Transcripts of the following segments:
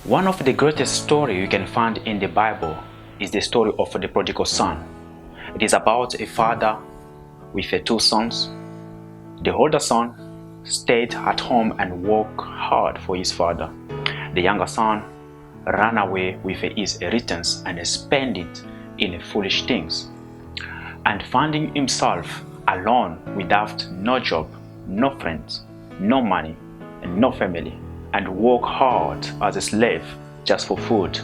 One of the greatest stories you can find in the Bible is the story of the prodigal son. It is about a father with two sons. The older son stayed at home and worked hard for his father. The younger son ran away with his inheritance and spent it in foolish things. And finding himself alone without no job, no friends, no money, and no family, and work hard as a slave just for food.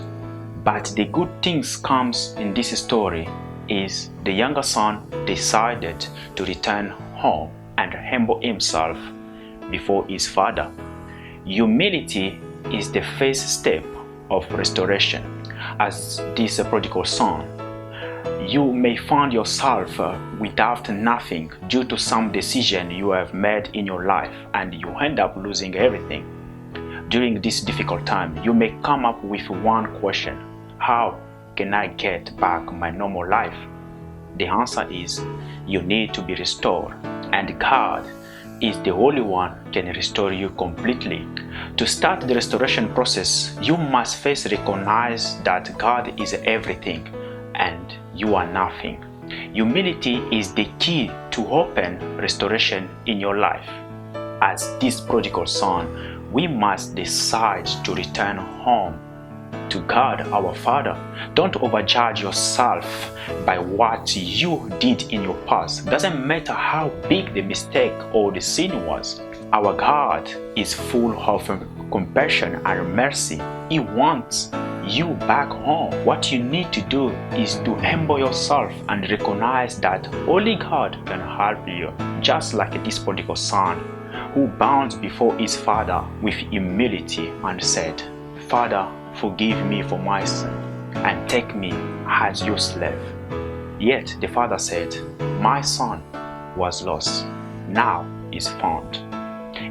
But the good things comes in this story is the younger son decided to return home and humble himself before his father. Humility is the first step of restoration. As this prodigal son, you may find yourself without nothing due to some decision you have made in your life, and you end up losing everything. During this difficult time, you may come up with one question: how can I get back my normal life? The answer is you need to be restored, and God is the only one can restore you completely. To start the restoration process, you must first recognize that God is everything and you are nothing. Humility is the key to open restoration in your life. As this prodigal son, we must decide to return home to God our Father. Don't overjudge yourself by what you did in your past. Doesn't matter how big the mistake or the sin was. Our God is full of compassion and mercy. He wants you back home. What you need to do is to humble yourself and recognize that only God can help you. Just like this prodigal son who bowed before his father with humility and said, "Father, forgive me for my sin and take me as your slave." Yet the father said, "My son was lost, now is found."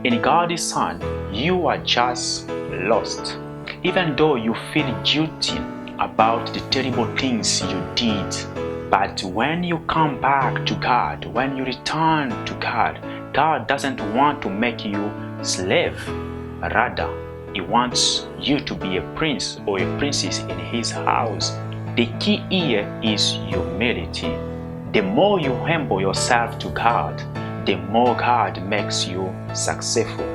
In God's son, you are just lost. Even though you feel guilty about the terrible things you did, but when you come back to God, when you return to God, God doesn't want to make you slave. Rather, He wants you to be a prince or a princess in His house. The key here is humility. The more you humble yourself to God, the more God makes you successful.